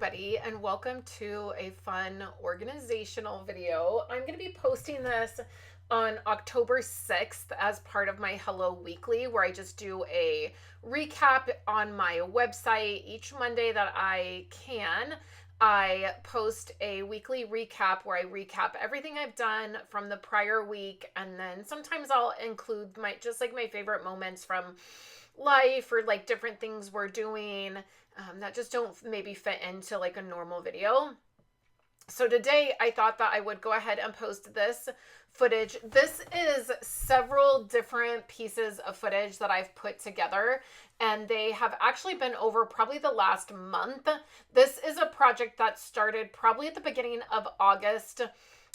everybody, and welcome to a fun organizational video. I'm going to be posting this on October 6th as part of my Hello Weekly, where I just do a recap on my website each Monday that I can. I post a weekly recap where I recap everything I've done from the prior week, and then sometimes I'll include my favorite moments from life or like different things we're doing that just don't maybe fit into like a normal video. So today I thought that I would go ahead and post this footage. This is several different pieces of footage that I've put together, and they have actually been over probably the last month. This is a project that started probably at the beginning of August,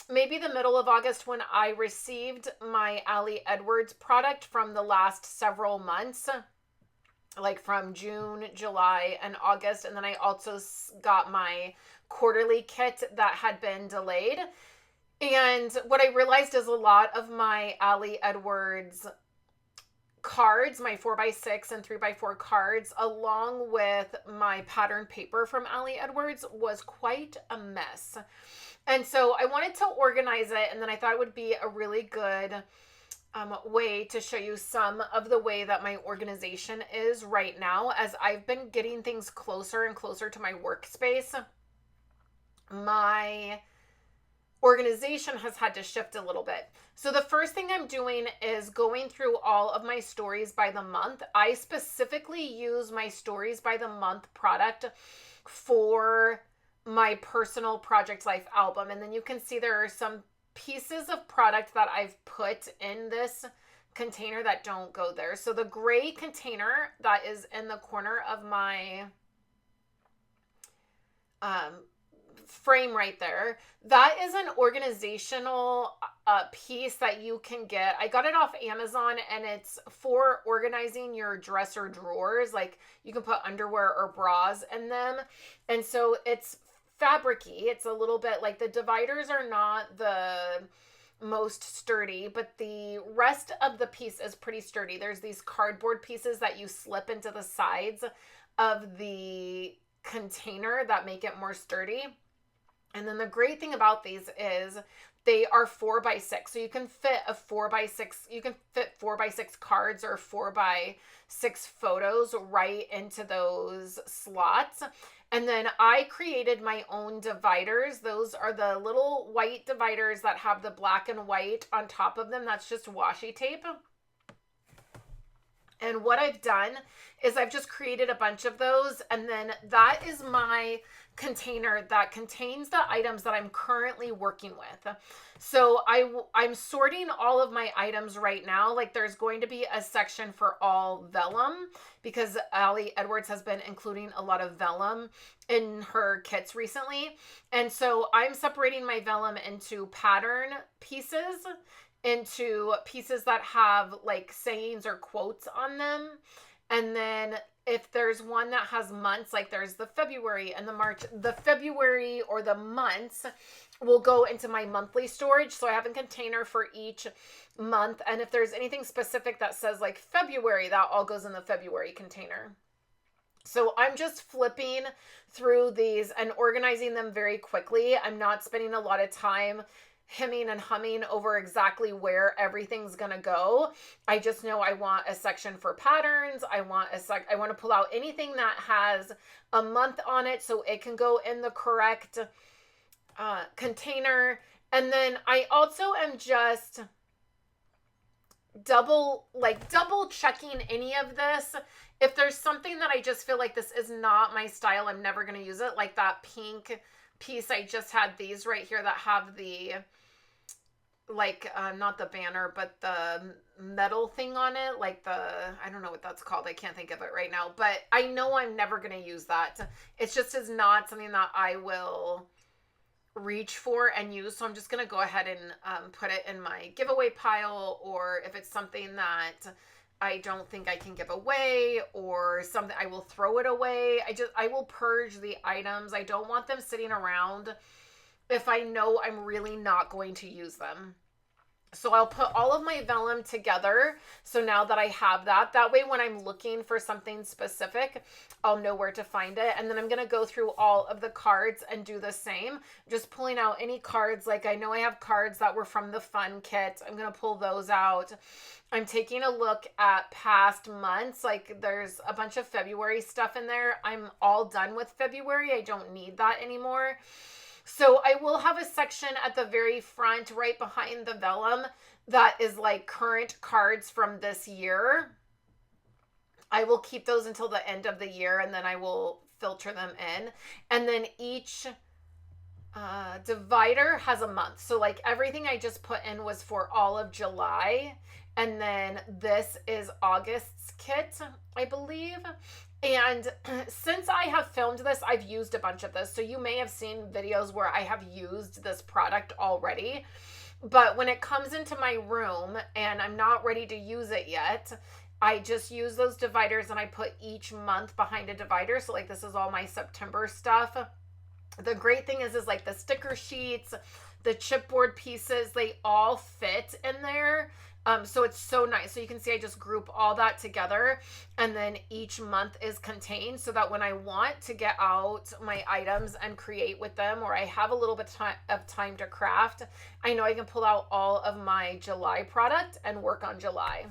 maybe the middle of August, when I received my Ali Edwards product from the last several months, like from June, July, and August. And then I also got my quarterly kit that had been delayed. And what I realized is a lot of my Ali Edwards cards, my 4x6 and 3x4 cards, along with my pattern paper from Ali Edwards, was quite a mess. And so I wanted to organize it, and then I thought it would be a really good way to show you some of the way that my organization is right now. As I've been getting things closer and closer to my workspace, my organization has had to shift a little bit. So the first thing I'm doing is going through all of my stories by the month. I specifically use my stories by the month product for my personal project life album. And then you can see there are some pieces of product that I've put in this container that don't go there. So the gray container that is in the corner of my frame right there, that is an organizational piece that you can get. I got it off Amazon, and it's for organizing your dresser drawers. Like, you can put underwear or bras in them. And so it's fabricy. It's a little bit like, the dividers are not the most sturdy, but the rest of the piece is pretty sturdy. There's these cardboard pieces that you slip into the sides of the container that make it more sturdy. And then the great thing about these is they are 4x6. So you can fit a 4x6, you can fit 4x6 cards or 4x6 photos right into those slots. And then I created my own dividers. Those are the little white dividers that have the black and white on top of them. That's just washi tape. And what I've done is I've just created a bunch of those, and then that is my container that contains the items that I'm currently working with. So I'm sorting all of my items right now. Like, there's going to be a section for all vellum, because Ali Edwards has been including a lot of vellum in her kits recently. And so I'm separating my vellum into pattern pieces, into pieces that have like sayings or quotes on them. And then if there's one that has months, like there's the February and the March, the February or the months will go into my monthly storage. So I have a container for each month. And if there's anything specific that says like February, that all goes in the February container. So I'm just flipping through these and organizing them very quickly. I'm not spending a lot of time hemming and humming over exactly where everything's gonna go. I just know I want a section for patterns. I want to pull out anything that has a month on it so it can go in the correct container. And then I also am just double checking any of this. If there's something that I just feel like this is not my style, I'm never going to use it. Like that pink piece, I just had these right here that have the not the banner, but the metal thing on it, like I don't know what that's called. I can't think of it right now, but I know I'm never going to use that. It's just is not something that I will reach for and use. So I'm just going to go ahead and put it in my giveaway pile, or if it's something that I don't think I can give away or something, I will throw it away. I will purge the items. I don't want them sitting around if I know I'm really not going to use them. So I'll put all of my vellum together. So now that I have that, that way when I'm looking for something specific, I'll know where to find it. And then I'm going to go through all of the cards and do the same. Just pulling out any cards. Like I know I have cards that were from the fun kit. I'm going to pull those out. I'm taking a look at past months. Like there's a bunch of February stuff in there. I'm all done with February. I don't need that anymore. So I will have a section at the very front, right behind the vellum, that is like current cards from this year. I will keep those until the end of the year, and then I will filter them in. And then each divider has a month. So like everything I just put in was for all of July. And then this is August's kit, I believe. And since I have filmed this, I've used a bunch of this. So you may have seen videos where I have used this product already. But when it comes into my room and I'm not ready to use it yet, I just use those dividers and I put each month behind a divider. So like this is all my September stuff. The great thing is like the sticker sheets, the chipboard pieces, they all fit in there. So it's so nice. So you can see I just group all that together, and then each month is contained so that when I want to get out my items and create with them, or I have a little bit of time to craft, I know I can pull out all of my July product and work on July.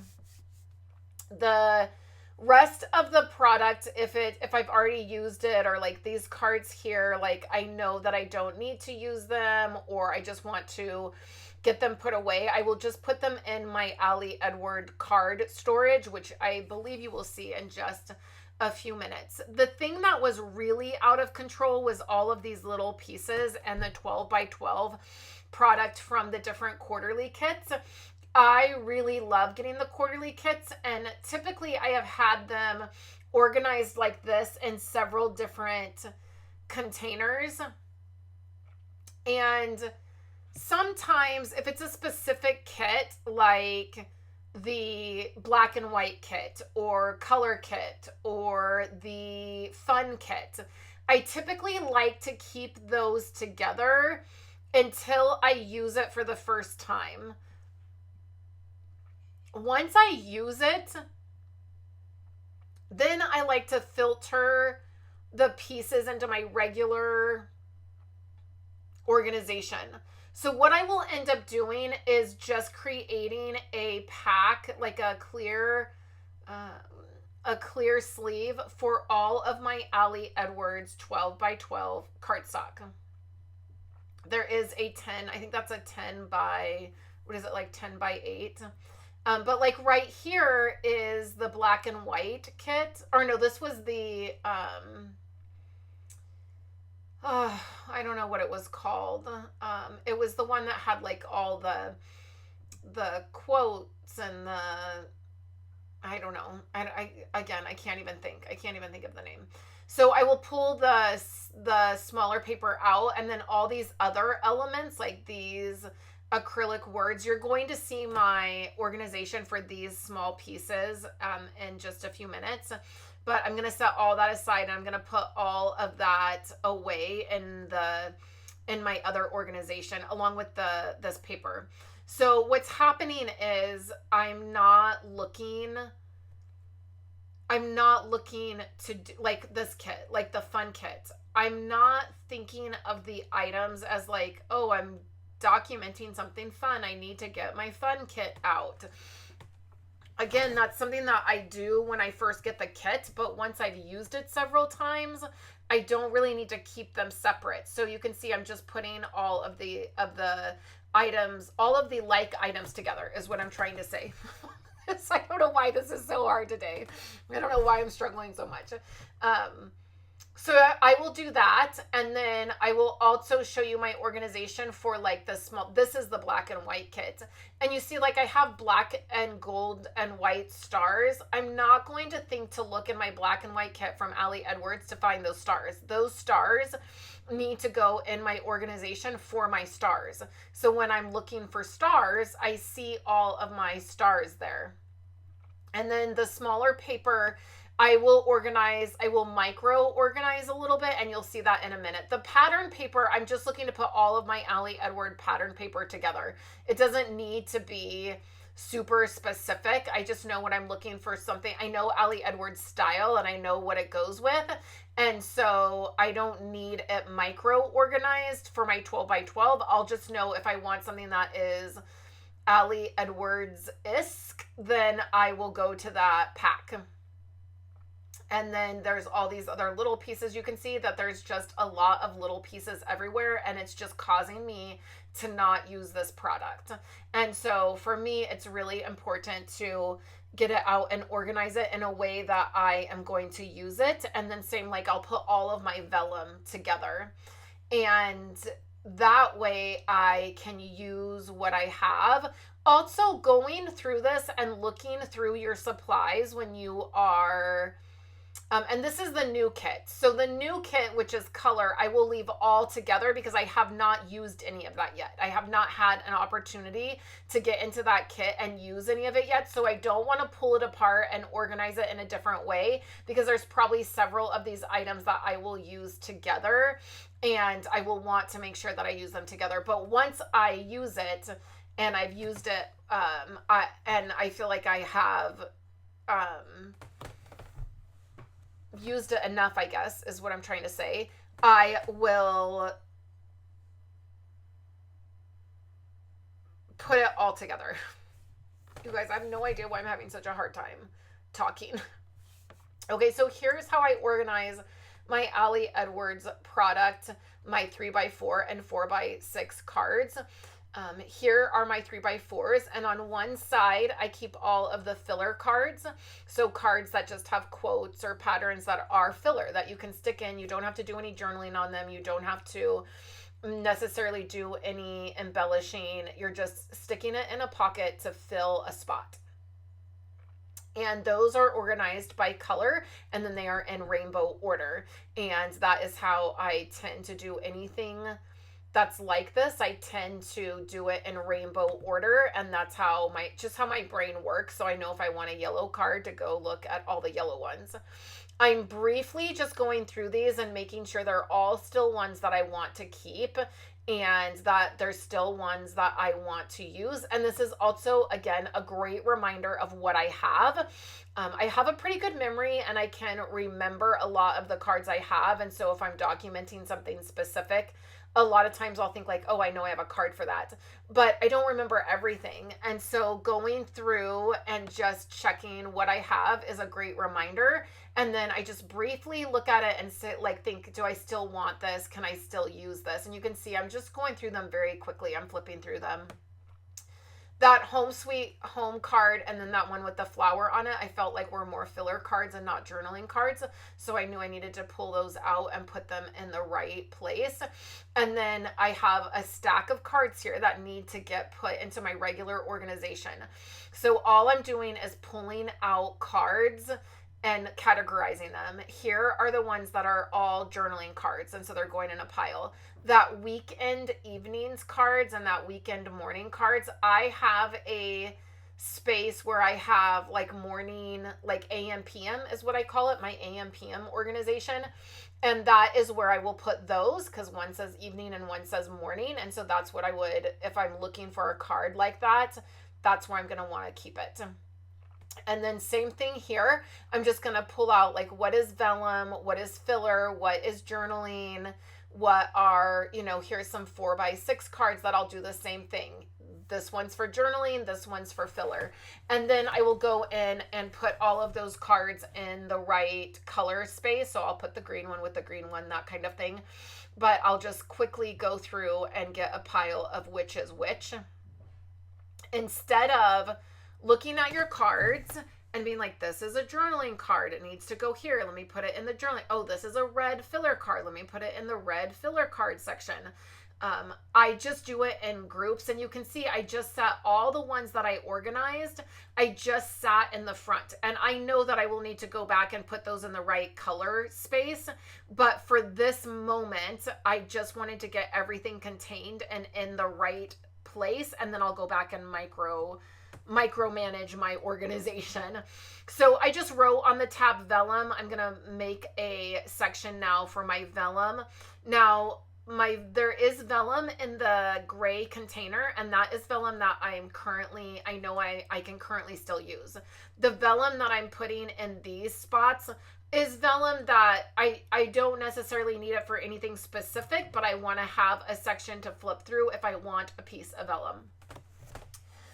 The rest of the product, if I've already used it, or like these cards here, like I know that I don't need to use them, or I just want to get them put away, I will just put them in my Ali Edward card storage, which I believe you will see in just a few minutes. The thing that was really out of control was all of these little pieces and the 12 by 12 product from the different quarterly kits. I really love getting the quarterly kits, and typically I have had them organized like this in several different containers. And sometimes if it's a specific kit, like the black and white kit or color kit or the fun kit, I typically like to keep those together until I use it for the first time. Once I use it, then I like to filter the pieces into my regular organization. So what I will end up doing is just creating a pack, like a clear sleeve for all of my Ali Edwards 12 by 12 cardstock. There is a 10, I think that's a 10 by, what is it, like 10 by 8. But like right here is the black and white kit. Or no, this was the, I don't know what it was called. It was the one that had like all the quotes and the, I don't know. Again, I can't even think of the name. So I will pull the smaller paper out, and then all these other elements, like these acrylic words, you're going to see my organization for these small pieces in just a few minutes. But I'm going to set all that aside, and I'm going to put all of that away in my other organization along with this paper. So what's happening is I'm not looking to do, like this kit, like the fun kit. I'm not thinking of the items as like, oh, I'm documenting something fun, I need to get my fun kit out. Again, that's something that I do when I first get the kit, but once I've used it several times, I don't really need to keep them separate. So you can see I'm just putting all of the items, all of the like items together is what I'm trying to say. So I don't know why this is so hard today. I don't know why I'm struggling so much. So I will do that, and then I will also show you my organization for like the small, this is the black and white kit. And you see like I have black and gold and white stars. I'm not going to think to look in my black and white kit from Ali Edwards to find those stars. Those stars need to go in my organization for my stars. So when I'm looking for stars, I see all of my stars there. And then the smaller paper, I will micro organize a little bit, and you'll see that in a minute. The pattern paper, I'm just looking to put all of my Ali Edward pattern paper together. It doesn't need to be super specific. I just know when I'm looking for something. I know Ali Edwards style and I know what it goes with. And so I don't need it micro organized for my 12 by 12. I'll just know if I want something that is Ali Edwards-esque, then I will go to that pack. And then there's all these other little pieces. You can see that there's just a lot of little pieces everywhere, and it's just causing me to not use this product. And so for me, it's really important to get it out and organize it in a way that I am going to use it. And then same, like I'll put all of my vellum together, and that way I can use what I have. Also, going through this and looking through your supplies when you are and this is the new kit. So the new kit, which is color, I will leave all together because I have not used any of that yet. I have not had an opportunity to get into that kit and use any of it yet. So I don't want to pull it apart and organize it in a different way because there's probably several of these items that I will use together, and I will want to make sure that I use them together. But once I use it and I've used it, I feel like I have used it enough, I guess, is what I'm trying to say, I will put it all together. You guys, I have no idea why I'm having such a hard time talking. Okay, so here's how I organize my Ali Edwards product, my 3x4 and 4x6 cards. Here are my 3x4s, and on one side I keep all of the filler cards, so cards that just have quotes or patterns that are filler that you can stick in. You don't have to do any journaling on them. You don't have to necessarily do any embellishing. You're just sticking it in a pocket to fill a spot. And those are organized by color, and then they are in rainbow order, and that is how I tend to do anything that's like this. I tend to do it in rainbow order, and that's how my brain works. So I know if I want a yellow card to go look at all the yellow ones. I'm briefly just going through these and making sure they're all still ones that I want to keep, and that there's still ones that I want to use. And this is also, again, a great reminder of what I have. I have a pretty good memory, and I can remember a lot of the cards I have. And so if I'm documenting something specific, a lot of times I'll think like, oh, I know I have a card for that, but I don't remember everything. And so going through and just checking what I have is a great reminder. And then I just briefly look at it and say, like, think, do I still want this? Can I still use this? And you can see I'm just going through them very quickly. I'm flipping through them. That Home Sweet Home card and then that one with the flower on it, I felt like were more filler cards and not journaling cards. So I knew I needed to pull those out and put them in the right place. And then I have a stack of cards here that need to get put into my regular organization. So all I'm doing is pulling out cards and categorizing them. Here are the ones that are all journaling cards, and so they're going in a pile. That weekend evenings cards and that weekend morning cards, I have a space where I have like morning, like AM PM is what I call it, my AM PM organization. And that is where I will put those, because one says evening and one says morning. And so that's what I would, if I'm looking for a card like that, that's where I'm going to want to keep it. And then same thing here. I'm just going to pull out like what is vellum, what is filler, what is journaling, what are, here's some 4x6 cards that I'll do the same thing. This one's for journaling, this one's for filler. And then I will go in and put all of those cards in the right color space. So I'll put the green one with the green one, that kind of thing. But I'll just quickly go through and get a pile of which is which. Instead of looking at your cards and being like, this is a journaling card, it needs to go here, let me put it in the journaling. Oh, this is a red filler card, let me put it in the red filler card section. I just do it in groups, and you can see I just sat all the ones that I organized, I just sat in the front, and I know that I will need to go back and put those in the right color space, but for this moment I just wanted to get everything contained and in the right place, and then I'll go back and micromanage my organization. So I just wrote on the tab vellum. I'm gonna make a section now for my vellum. Now there is vellum in the gray container, and that is vellum that I know I can currently still use. The vellum that I'm putting in these spots is vellum that I don't necessarily need it for anything specific, but I want to have a section to flip through if I want a piece of vellum.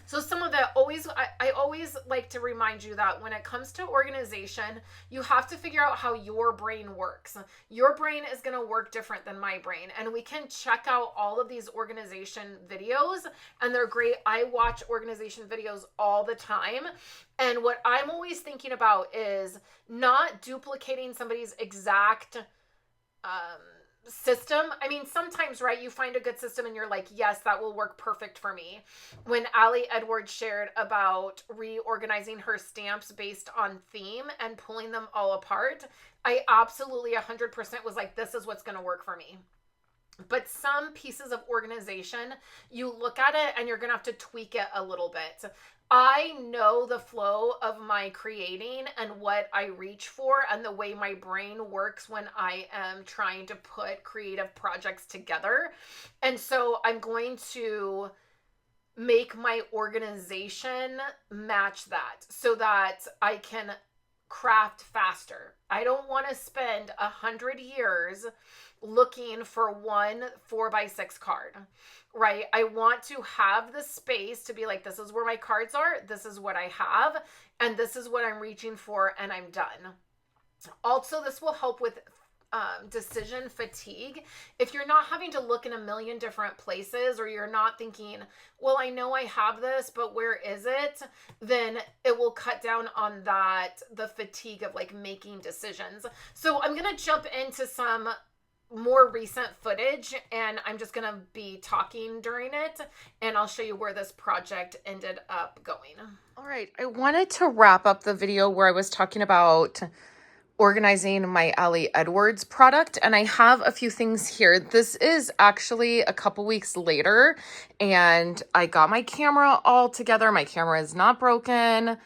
So some of that I always like to remind you that when it comes to organization, you have to figure out how your brain works. Your brain is going to work different than my brain. And we can check out all of these organization videos, and they're great. I watch organization videos all the time. And what I'm always thinking about is not duplicating somebody's exact system. I mean, sometimes, right, you find a good system and you're like, yes, that will work perfect for me. When Allie Edwards shared about reorganizing her stamps based on theme and pulling them all apart, I absolutely 100% was like, this is what's going to work for me. But some pieces of organization, you look at it and you're going to have to tweak it a little bit. I know the flow of my creating and what I reach for and the way my brain works when I am trying to put creative projects together. And so I'm going to make my organization match that so that I can craft faster. I don't want to spend 100 years looking for one 4x6 card, right? I want to have the space to be like, this is where my cards are, this is what I have, and this is what I'm reaching for, and I'm done. Also, this will help with decision fatigue. If you're not having to look in a million different places, or you're not thinking, well, I know I have this, but where is it? Then it will cut down on the fatigue of like making decisions. So I'm going to jump into some more recent footage, and I'm just gonna be talking during it, and I'll show you where this project ended up going. All right, I wanted to wrap up the video where I was talking about organizing my Allie Edwards product, and I have a few things here. This is actually a couple weeks later, and I got my camera all together. My camera is not broken.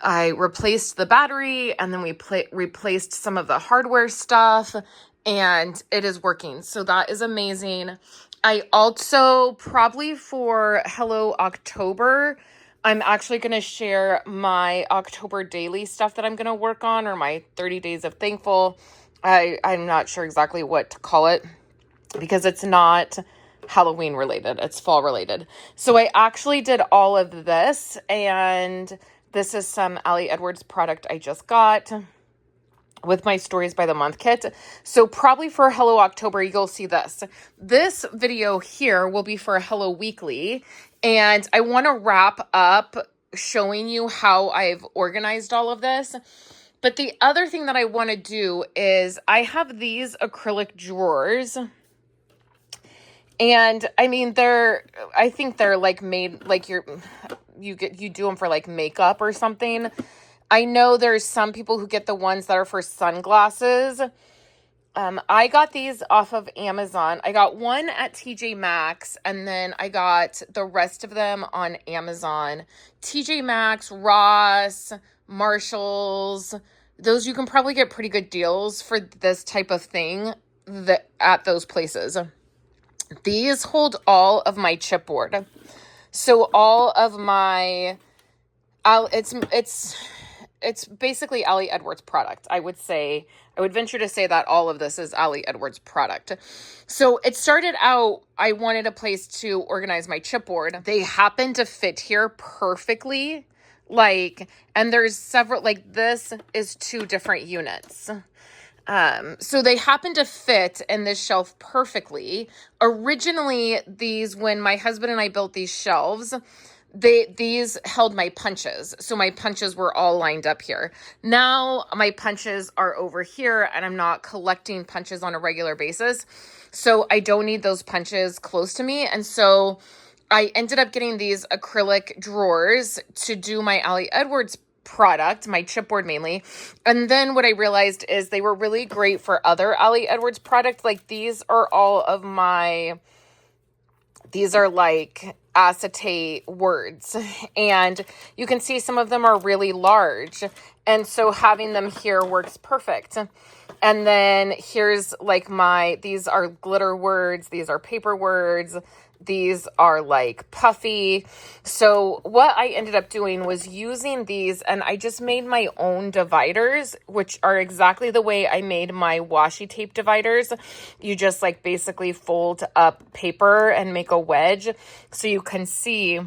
I replaced the battery, and then we replaced some of the hardware stuff, and it is working. So that is amazing. I also, probably for Hello October, I'm actually going to share my October daily stuff that I'm going to work on, or my 30 days of thankful. I'm not sure exactly what to call it because it's not Halloween related. It's fall related. So I actually did all of this, and this is some Allie Edwards product I just got with my Stories by the Month kit. So probably for Hello October, you'll see this. This video here will be for Hello Weekly. And I want to wrap up showing you how I've organized all of this. But the other thing that I want to do is I have these acrylic drawers. And I mean, I think they're like made like you do them for like makeup or something. I know there's some people who get the ones that are for sunglasses. I got these off of Amazon. I got one at TJ Maxx, and then I got the rest of them on Amazon. TJ Maxx, Ross, Marshalls, those you can probably get pretty good deals for this type of thing at those places. These hold all of my chipboard. So all of my, it's basically Allie Edwards product. I would venture to say that all of this is Allie Edwards product. So it started out, I wanted a place to organize my chipboard. They happen to fit here perfectly. And there's several, this is 2 different units. So they happen to fit in this shelf perfectly. Originally, when my husband and I built these shelves, these held my punches. So my punches were all lined up here. Now my punches are over here, and I'm not collecting punches on a regular basis. So I don't need those punches close to me. And so I ended up getting these acrylic drawers to do my Allie Edwards product, my chipboard mainly. And then what I realized is they were really great for other Allie Edwards product. These are all of my, these are acetate words, and you can see some of them are really large, and so having them here works perfect. And then here's like these are glitter words, these are paper words, these are like puffy. So what I ended up doing was using these, and I just made my own dividers, which are exactly the way I made my washi tape dividers. You just like basically fold up paper and make a wedge, so you can see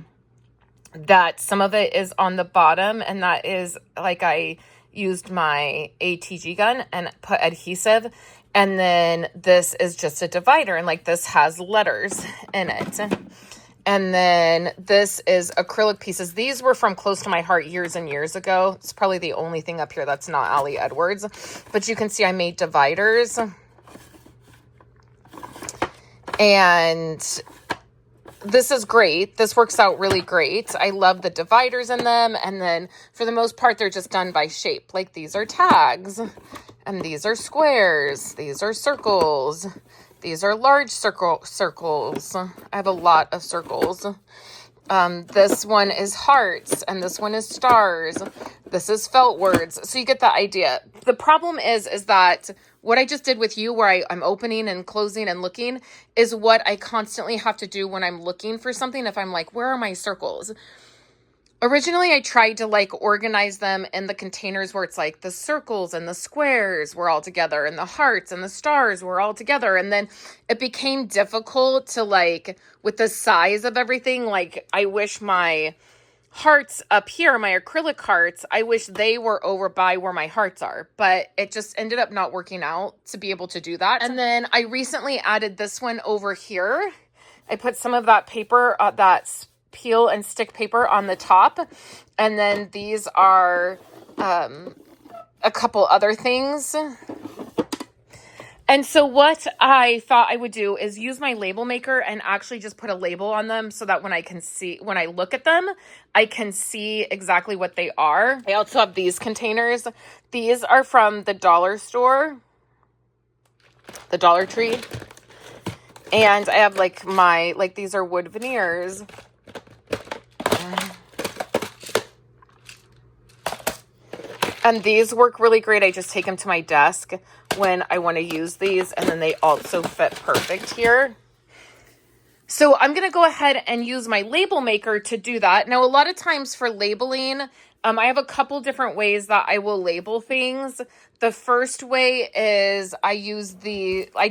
that some of it is on the bottom, and that is like I used my ATG gun and put adhesive. And then this is just a divider, and like this has letters in it. And then this is acrylic pieces. These were from Close to My Heart years and years ago. It's probably the only thing up here that's not Ali Edwards. But you can see I made dividers. And this is great. This works out really great. I love the dividers in them. And then for the most part, they're just done by shape. Like these are tags, and these are squares. These are circles. These are large circles. I have a lot of circles. This one is hearts, and this one is stars. This is felt words. So you get the idea. The problem is that what I just did with you, where I'm opening and closing and looking, is what I constantly have to do when I'm looking for something. If I'm like, where are my circles? Originally, I tried to like organize them in the containers where it's like the circles and the squares were all together, and the hearts and the stars were all together. And then it became difficult to like, with the size of everything, like I wish my hearts up here, my acrylic hearts, I wish they were over by where my hearts are, but it just ended up not working out to be able to do that. And then I recently added this one over here. I put some of that paper, that peel and stick paper on the top. And then these are a couple other things. And so what I thought I would do is use my label maker and actually just put a label on them, so that when I look at them, I can see exactly what they are. I also have these containers. These are from the dollar store, the Dollar Tree. And I have like these are wood veneers. And these work really great. I just take them to my desk when I want to use these, and then they also fit perfect here. So I'm going to go ahead and use my label maker to do that. Now, a lot of times for labeling, I have a couple different ways that I will label things. The first way is I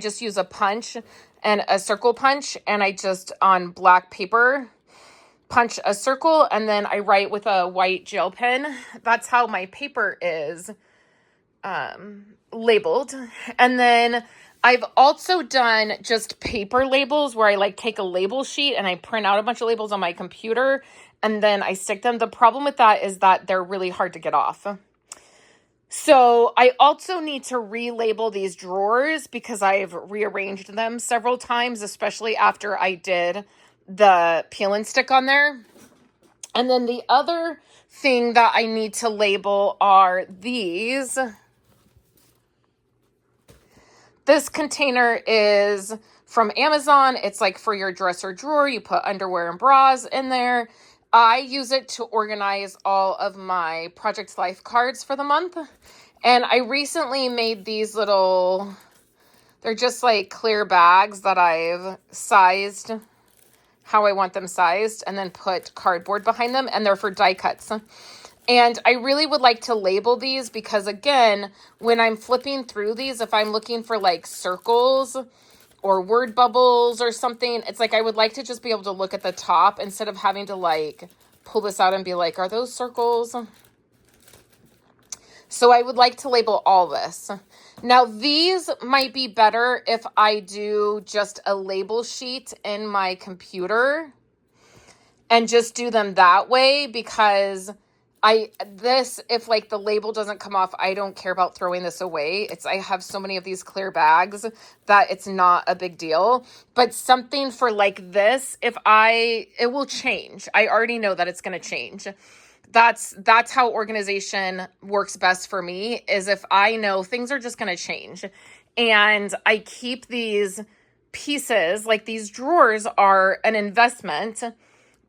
just use a punch and a circle punch, and I just on black paper punch a circle, and then I write with a white gel pen. That's how my paper is labeled. And then I've also done just paper labels where I like take a label sheet and I print out a bunch of labels on my computer and then I stick them. The problem with that is that they're really hard to get off. So I also need to relabel these drawers because I've rearranged them several times, especially after I did the peel and stick on there. And then the other thing that I need to label are these. This container is from Amazon. It's like for your dresser drawer. You put underwear and bras in there. I use it to organize all of my Project Life cards for the month. And I recently made these little, they're just like clear bags that I've sized how I want them sized and then put cardboard behind them, and they're for die cuts. And I really would like to label these because, again, when I'm flipping through these, if I'm looking for like circles or word bubbles or something, it's like I would like to just be able to look at the top instead of having to like pull this out and be like, are those circles? So I would like to label all this. Now, these might be better if I do just a label sheet in my computer and just do them that way, because if like the label doesn't come off, I don't care about throwing this away. I have so many of these clear bags that it's not a big deal. But something for like this, it will change. I already know that it's going to change. That's how organization works best for me, is if I know things are just going to change. And I keep these pieces, like these drawers are an investment.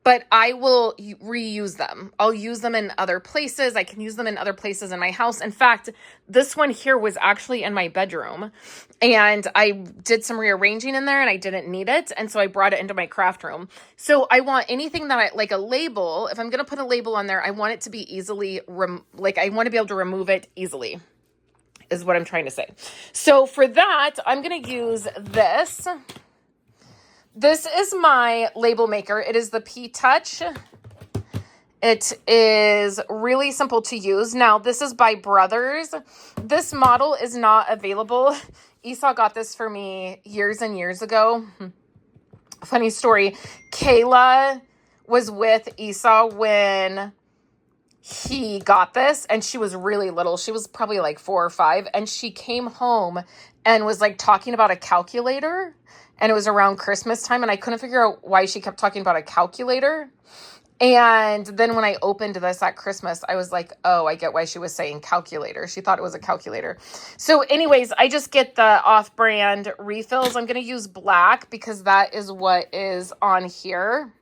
but I will reuse them. I'll use them in other places. I can use them in other places in my house. In fact, this one here was actually in my bedroom, and I did some rearranging in there and I didn't need it. And so I brought it into my craft room. So I want anything that like a label, if I'm going to put a label on there, I want it to be easily, I want to be able to remove it easily, is what I'm trying to say. So for that, I'm going to use this. This is my label maker. It is the P-Touch. It is really simple to use. Now, this is by Brothers. This model is not available. Esau got this for me years and years ago. Funny story. Kayla was with Esau when he got this, and she was really little. She was probably like 4 or 5, and she came home and was like talking about a calculator. And it was around Christmas time, and I couldn't figure out why she kept talking about a calculator. And then when I opened this at Christmas, I was like, oh, I get why she was saying calculator. She thought it was a calculator. So anyways, I just get the off-brand refills. I'm going to use black because that is what is on here.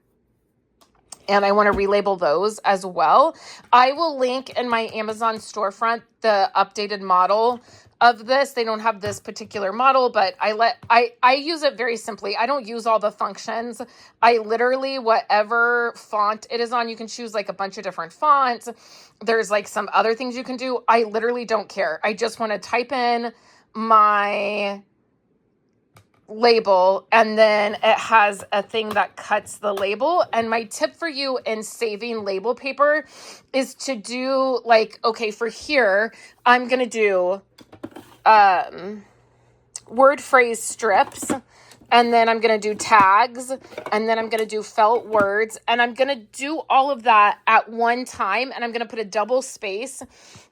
And I want to relabel those as well. I will link in my Amazon storefront the updated model of this. They don't have this particular model, but I use it very simply. I don't use all the functions. I literally, whatever font it is on, you can choose like a bunch of different fonts. There's like some other things you can do. I literally don't care. I just want to type in my label, and then it has a thing that cuts the label. And my tip for you in saving label paper is to do like, okay, for here, I'm going to do word phrase strips, and then I'm going to do tags, and then I'm going to do felt words, and I'm going to do all of that at one time, and I'm going to put a double space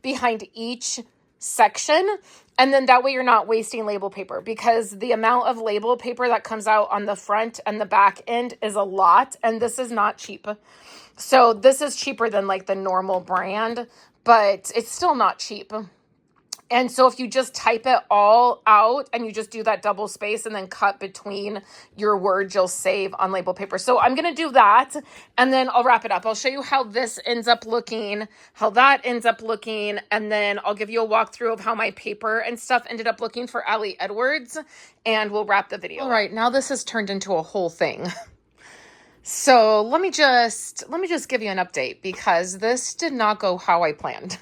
behind each section, and then that way you're not wasting label paper, because the amount of label paper that comes out on the front and the back end is a lot, and this is not cheap. So this is cheaper than like the normal brand, but it's still not cheap. And so if you just type it all out and you just do that double space and then cut between your words, you'll save on label paper. So I'm going to do that, and then I'll wrap it up. I'll show you how this ends up looking, how that ends up looking, and then I'll give you a walkthrough of how my paper and stuff ended up looking for Allie Edwards, and we'll wrap the video. All right, now this has turned into a whole thing. So let me just give you an update, because this did not go how I planned.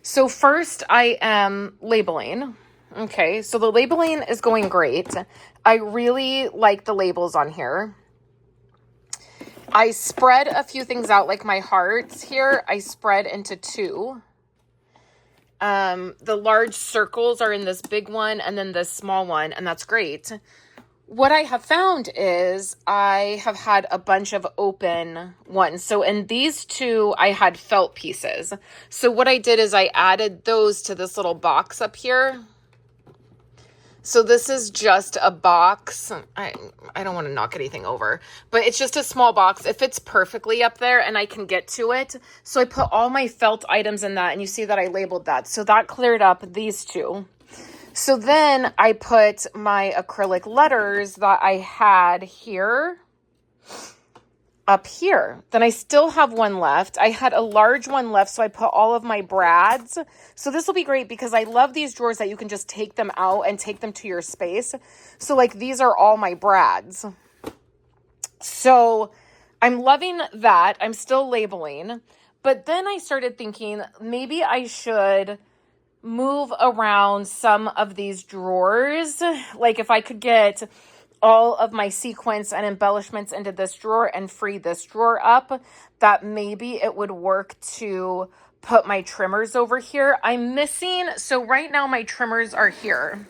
So first I am labeling. Okay, so the labeling is going great. I really like the labels on here. I spread a few things out, like my hearts here, I spread into 2. The large circles are in this big one and then this small one, and that's great. What I have found is I have had a bunch of open ones. So in these 2, I had felt pieces. So what I did is I added those to this little box up here. So this is just a box. I don't want to knock anything over, but it's just a small box. It fits perfectly up there and I can get to it. So I put all my felt items in that, and you see that I labeled that. So that cleared up these 2. So then I put my acrylic letters that I had here up here. Then I still have one left. I had a large one left, so I put all of my brads. So this will be great because I love these drawers that you can just take them out and take them to your space. So like these are all my brads. So I'm loving that. I'm still labeling. But then I started thinking maybe I should move around some of these drawers. Like if I could get all of my sequins and embellishments into this drawer and free this drawer up, that maybe it would work to put my trimmers over here. I'm missing, so right now my trimmers are here.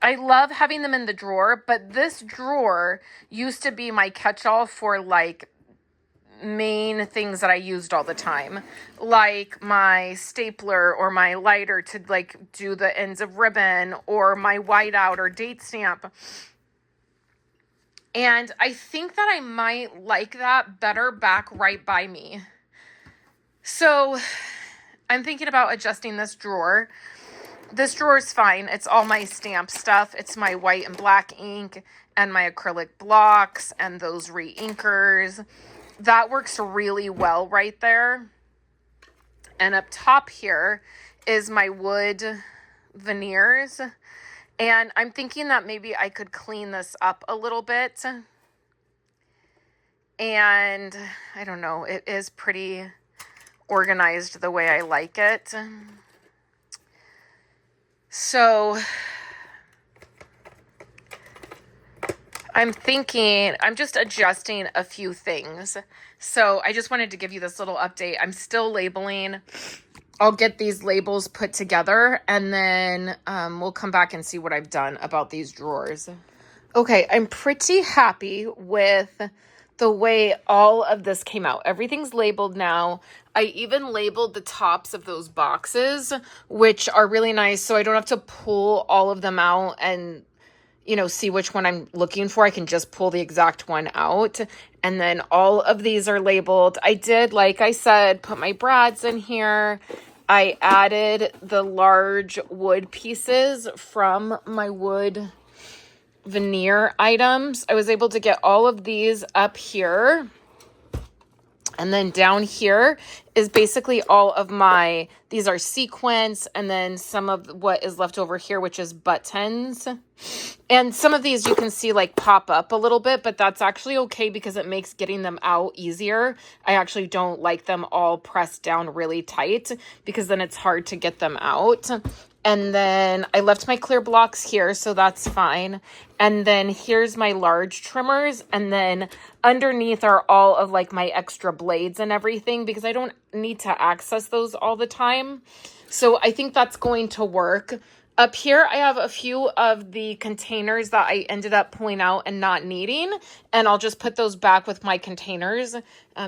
I love having them in the drawer, but this drawer used to be my catch-all for like main things that I used all the time, like my stapler or my lighter to like do the ends of ribbon, or my whiteout or date stamp. And I think that I might like that better back right by me. So I'm thinking about adjusting this drawer. This drawer is fine. It's all my stamp stuff. It's my white and black ink and my acrylic blocks and those re-inkers. that works really well right there. And up top here is my wood veneers. And I'm thinking that maybe I could clean this up a little bit. And I don't know, it is pretty organized the way I like it. So I'm thinking, I'm just adjusting a few things. So I just wanted to give you this little update. I'm still labeling. I'll get these labels put together, and then we'll come back and see what I've done about these drawers. Okay, I'm pretty happy with the way all of this came out. Everything's labeled now. I even labeled the tops of those boxes, which are really nice, so I don't have to pull all of them out and, you know, see which one I'm looking for. I can just pull the exact one out. And then all of these are labeled. I did, like I said, put my brads in here. I added the large wood pieces from my wood veneer items. I was able to get all of these up here. And then down here is basically all of my, these are sequins, and then some of what is left over here, which is buttons. And some of these you can see like pop up a little bit, but that's actually okay because it makes getting them out easier. I actually don't like them all pressed down really tight because then it's hard to get them out. And then I left my clear blocks here, so that's fine. And then here's my large trimmers. And then underneath are all of like my extra blades and everything because I don't need to access those all the time. So I think that's going to work. Up here, I have a few of the containers that I ended up pulling out and not needing. And I'll just put those back with my containers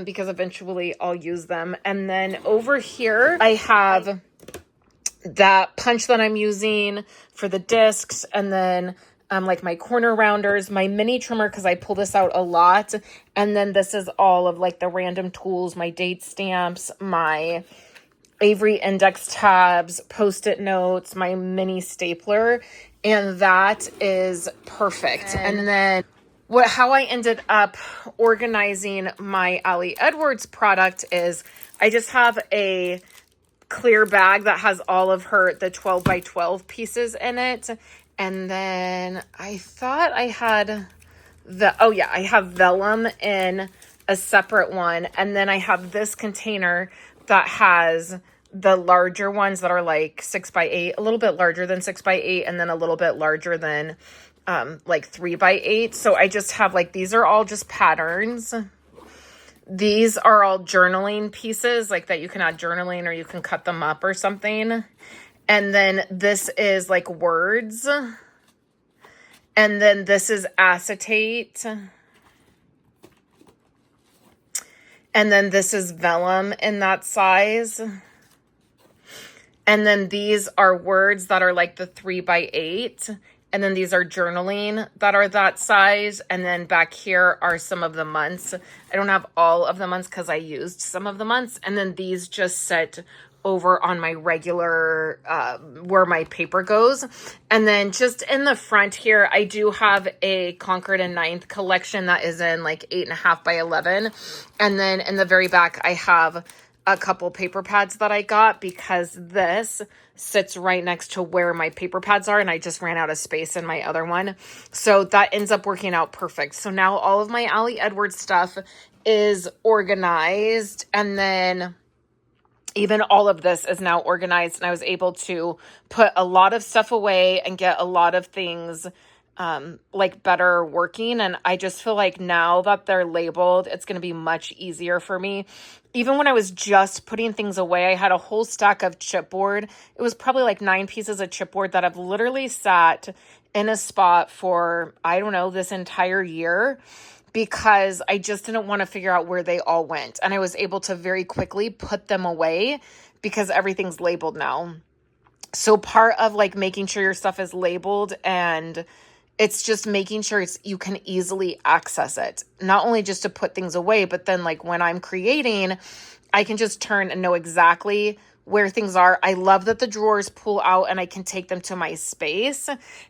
because eventually I'll use them. And then over here, I have that punch that I'm using for the discs, and then like my corner rounders, my mini trimmer because I pull this out a lot, and then this is all of like the random tools, my date stamps, my Avery index tabs, post-it notes, my mini stapler, and that is perfect. And then how I ended up organizing my Ali Edwards product is I just have a clear bag that has all of the 12 by 12 pieces in it. And then I thought I had I have vellum in a separate one. And then I have this container that has the larger ones that are like 6 by 8, a little bit larger than 6 by 8, and then a little bit larger than like 3 by 8. So I just have like, these are all just patterns. These are all journaling pieces like that you can add journaling, or you can cut them up or something. And then this is like words. And then this is acetate. And then this is vellum in that size. And then these are words that are like the 3 by 8. And then these are journaling that are that size. And then back here are some of the months. I don't have all of the months because I used some of the months. And then these just sit over on my regular, where my paper goes. And then just in the front here, I do have a Concord and Ninth collection that is in like 8.5 by 11. And then in the very back, I have a couple paper pads that I got because this sits right next to where my paper pads are, and I just ran out of space in my other one. So that ends up working out perfect. So now all of my Ali Edwards stuff is organized, and then even all of this is now organized, and I was able to put a lot of stuff away and get a lot of things like better working. And I just feel like now that they're labeled, it's going to be much easier for me. Even when I was just putting things away, I had a whole stack of chipboard. It was probably like 9 pieces of chipboard that have literally sat in a spot for, I don't know, this entire year, because I just didn't want to figure out where they all went. And I was able to very quickly put them away because everything's labeled now. So part of like making sure your stuff is labeled, and it's just making sure you can easily access it. Not only just to put things away, but then like when I'm creating, I can just turn and know exactly where things are. I love that the drawers pull out and I can take them to my space.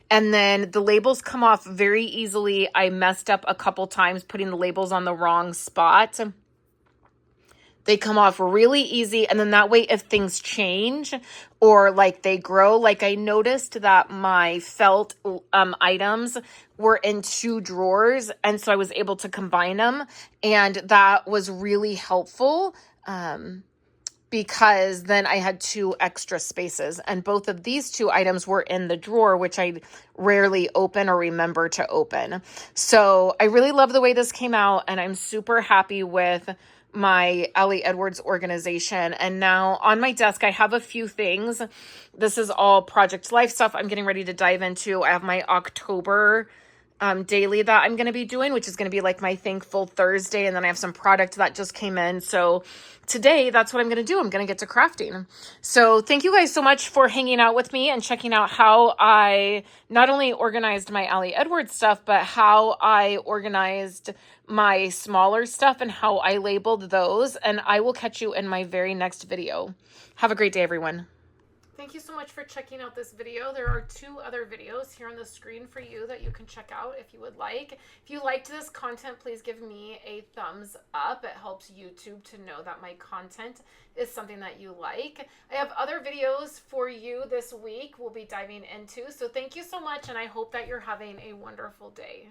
And then the labels come off very easily. I messed up a couple times putting the labels on the wrong spot. They come off really easy. And then that way, if things change or like they grow, like I noticed that my felt items were in 2 drawers. And so I was able to combine them. And that was really helpful. Because then I had 2 extra spaces, and both of these 2 items were in the drawer, which I rarely open or remember to open. So I really love the way this came out, and I'm super happy with my Ellie Edwards organization. And now on my desk, I have a few things. This is all Project Life stuff I'm getting ready to dive into. I have my October daily that I'm going to be doing, which is going to be like my Thankful Thursday. And then I have some product that just came in. So today, that's what I'm going to do. I'm going to get to crafting. So thank you guys so much for hanging out with me and checking out how I not only organized my Ellie Edwards stuff, but how I organized my smaller stuff and how I labeled those. And I will catch you in my very next video. Have a great day, everyone. Thank you so much for checking out this video. There are 2 other videos here on the screen for you that you can check out if you would like. If you liked this content, please give me a thumbs up. It helps YouTube to know that my content is something that you like. I have other videos for you this week we'll be diving into. So thank you so much, and I hope that you're having a wonderful day.